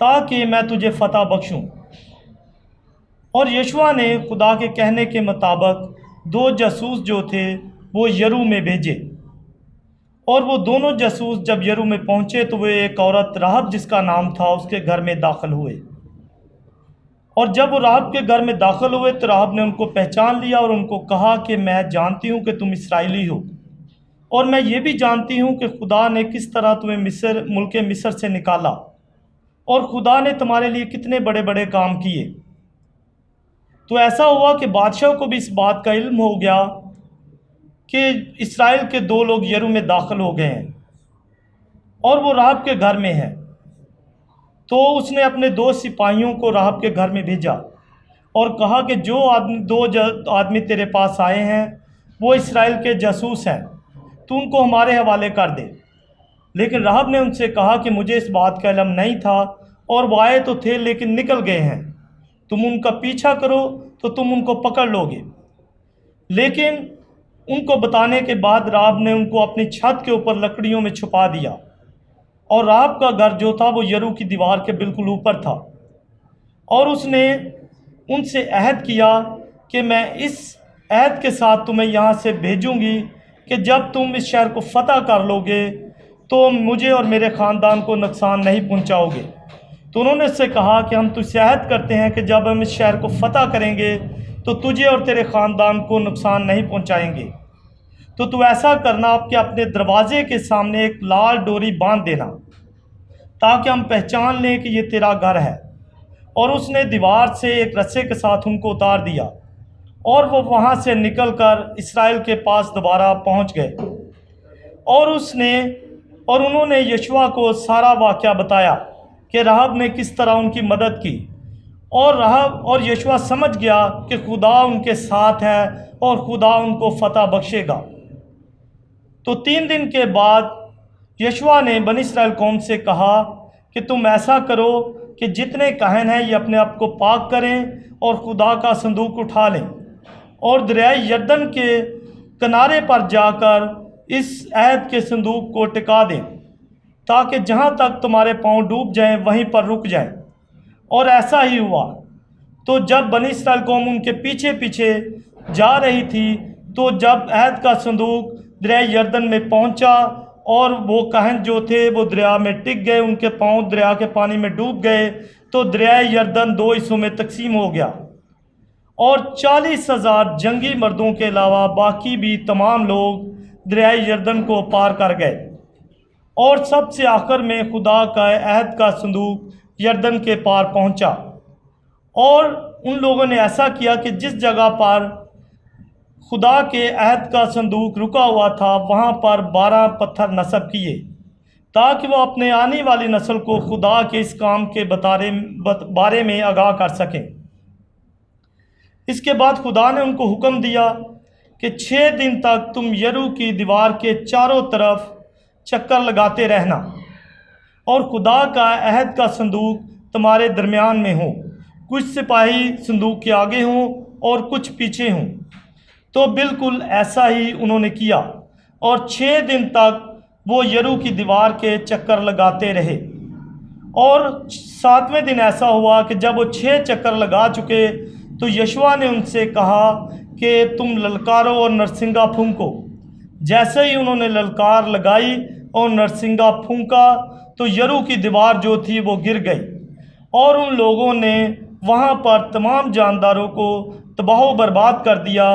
تاکہ میں تجھے فتح بخشوں۔ اور یشوع نے خدا کے کہنے کے مطابق 2 جاسوس جو تھے وہ یرو میں بھیجے، اور وہ دونوں جاسوس جب یرو میں پہنچے تو وہ ایک عورت راہب جس کا نام تھا اس کے گھر میں داخل ہوئے، اور جب وہ راہب کے گھر میں داخل ہوئے تو راہب نے ان کو پہچان لیا اور ان کو کہا کہ میں جانتی ہوں کہ تم اسرائیلی ہو، اور میں یہ بھی جانتی ہوں کہ خدا نے کس طرح تمہیں ملک مصر سے نکالا، اور خدا نے تمہارے لیے کتنے بڑے بڑے کام کیے۔ تو ایسا ہوا کہ بادشاہ کو بھی اس بات کا علم ہو گیا کہ اسرائیل کے 2 لوگ یرو میں داخل ہو گئے ہیں اور وہ راہب کے گھر میں ہیں۔ تو اس نے اپنے 2 سپاہیوں کو راہب کے گھر میں بھیجا اور کہا کہ جو 2 آدمی تیرے پاس آئے ہیں وہ اسرائیل کے جاسوس ہیں، تو ان کو ہمارے حوالے کر دے۔ لیکن راہب نے ان سے کہا کہ مجھے اس بات کا علم نہیں تھا، اور وہ آئے تو تھے لیکن نکل گئے ہیں، تم ان کا پیچھا کرو تو تم ان کو پکڑ لو گے۔ لیکن ان کو بتانے کے بعد راہب نے ان کو اپنی چھت کے اوپر لکڑیوں میں چھپا دیا، اور راہب کا گھر جو تھا وہ یرو کی دیوار کے بالکل اوپر تھا، اور اس نے ان سے عہد کیا کہ میں اس عہد کے ساتھ تمہیں یہاں سے بھیجوں گی کہ جب تم اس شہر کو فتح کر لو گے تو مجھے اور میرے خاندان کو نقصان نہیں پہنچاؤ گے۔ تو انہوں نے اس سے کہا کہ ہم تجھ سے عہد کرتے ہیں کہ جب ہم اس شہر کو فتح کریں گے تو تجھے اور تیرے خاندان کو نقصان نہیں پہنچائیں گے، تو ایسا کرنا کہ اپنے دروازے کے سامنے ایک لال ڈوری باندھ دینا تاکہ ہم پہچان لیں کہ یہ تیرا گھر ہے۔ اور اس نے دیوار سے ایک رسے کے ساتھ ان کو اتار دیا، اور وہ وہاں سے نکل کر اسرائیل کے پاس دوبارہ پہنچ گئے، اور انہوں نے یشوع کو سارا واقعہ بتایا کہ راہب نے کس طرح ان کی مدد کی، اور راہب اور یشوع سمجھ گیا کہ خدا ان کے ساتھ ہے اور خدا ان کو فتح بخشے گا۔ تو 3 دن کے بعد یشوع نے بنی اسرائیل قوم سے کہا کہ تم ایسا کرو کہ جتنے کاہن ہیں یہ اپنے آپ کو پاک کریں اور خدا کا صندوق اٹھا لیں، اور دریائے یردن کے کنارے پر جا کر اس عہد کے صندوق کو ٹکا دیں تاکہ جہاں تک تمہارے پاؤں ڈوب جائیں وہیں پر رک جائیں۔ اور ایسا ہی ہوا۔ تو جب بنی اسرائیل قوم ان کے پیچھے پیچھے جا رہی تھی تو جب عہد کا صندوق دریائے یردن میں پہنچا اور وہ کاہن جو تھے وہ دریا میں ٹک گئے، ان کے پاؤں دریا کے پانی میں ڈوب گئے، تو دریائے یردن 2 حصوں میں تقسیم ہو گیا، اور 40,000 جنگی مردوں کے علاوہ باقی بھی تمام لوگ دریائے یردن کو پار کر گئے۔ اور سب سے آخر میں خدا کا عہد کا صندوق یردن کے پار پہنچا، اور ان لوگوں نے ایسا کیا کہ جس جگہ پر خدا کے عہد کا صندوق رکا ہوا تھا وہاں پر 12 پتھر نصب کیے تاکہ وہ اپنے آنے والی نسل کو خدا کے اس کام کے بارے میں آگاہ کر سکیں۔ اس کے بعد خدا نے ان کو حکم دیا کہ 6 دن تک تم یرو کی دیوار کے چاروں طرف چکر لگاتے رہنا، اور خدا کا عہد کا صندوق تمہارے درمیان میں ہو، کچھ سپاہی صندوق کے آگے ہوں اور کچھ پیچھے ہوں۔ تو بالکل ایسا ہی انہوں نے کیا، اور 6 دن تک وہ یرو کی دیوار کے چکر لگاتے رہے۔ اور 7ویں دن ایسا ہوا کہ جب وہ 6 چکر لگا چکے تو یشوع نے ان سے کہا کہ تم للکارو اور نرسنگا پھونکو۔ جیسے ہی انہوں نے للکار لگائی اور نرسنگا پھونکا تو یرو کی دیوار جو تھی وہ گر گئی، اور ان لوگوں نے وہاں پر تمام جانداروں کو تباہ و برباد کر دیا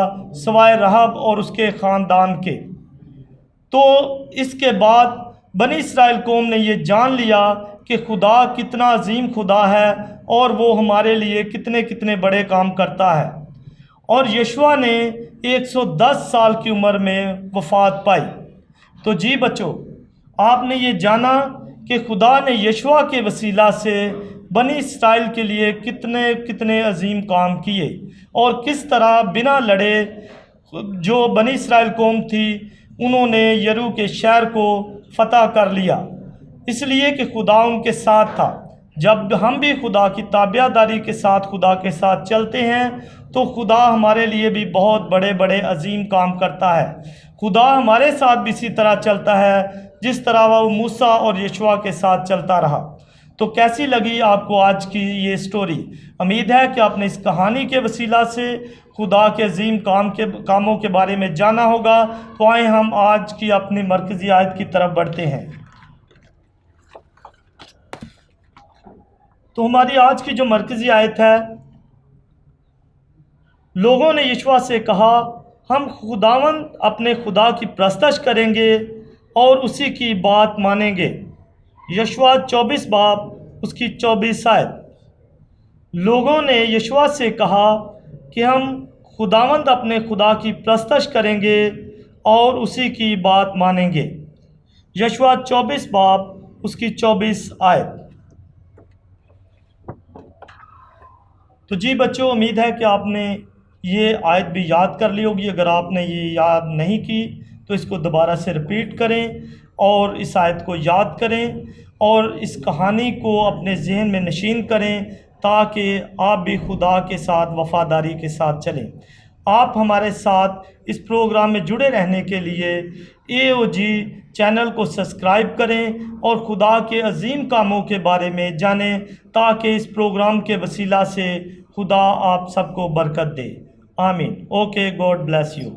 سوائے راہب اور اس کے خاندان کے۔ تو اس کے بعد بنی اسرائیل قوم نے یہ جان لیا کہ خدا کتنا عظیم خدا ہے اور وہ ہمارے لیے کتنے کتنے بڑے کام کرتا ہے۔ اور یشوع نے 110 سال کی عمر میں وفات پائی۔ تو جی بچو، آپ نے یہ جانا کہ خدا نے یشوع کے وسیلہ سے بنی اسرائیل کے لیے کتنے کتنے عظیم کام کیے، اور کس طرح بنا لڑے جو بنی اسرائیل قوم تھی انہوں نے یرو کے شہر کو فتح کر لیا، اس لیے کہ خدا ان کے ساتھ تھا۔ جب ہم بھی خدا کی تابع داری کے ساتھ خدا کے ساتھ چلتے ہیں تو خدا ہمارے لیے بھی بہت بڑے بڑے عظیم کام کرتا ہے۔ خدا ہمارے ساتھ بھی اسی طرح چلتا ہے جس طرح وہ موسیٰ اور یشوع کے ساتھ چلتا رہا۔ تو کیسی لگی آپ کو آج کی یہ سٹوری؟ امید ہے کہ آپ نے اس کہانی کے وسیلہ سے خدا کے عظیم کاموں کے بارے میں جانا ہوگا۔ تو آئیں ہم آج کی اپنی مرکزی آیت کی طرف بڑھتے ہیں۔ تو ہماری آج کی جو مرکزی آیت ہے، لوگوں نے یشوع سے کہا ہم خداوند اپنے خدا کی پرستش کریں گے اور اسی کی بات مانیں گے۔ یشوع 24 باب اس کی 24 آیت۔ لوگوں نے یشوع سے کہا کہ ہم خداوند اپنے خدا کی پرستش کریں گے اور اسی کی بات مانیں گے۔ یشوع 24 باب اس کی 24 آیت۔ تو جی بچوں، امید ہے کہ آپ نے یہ آیت بھی یاد کر لی ہوگی۔ اگر آپ نے یہ یاد نہیں کی تو اس کو دوبارہ سے ریپیٹ کریں اور اس آیت کو یاد کریں اور اس کہانی کو اپنے ذہن میں نشین کریں تاکہ آپ بھی خدا کے ساتھ وفاداری کے ساتھ چلیں۔ آپ ہمارے ساتھ اس پروگرام میں جڑے رہنے کے لیے AOG چینل کو سبسکرائب کریں اور خدا کے عظیم کاموں کے بارے میں جانیں تاکہ اس پروگرام کے وسیلہ سے خدا آپ سب کو برکت دے۔ آمین۔ Okay, God bless you.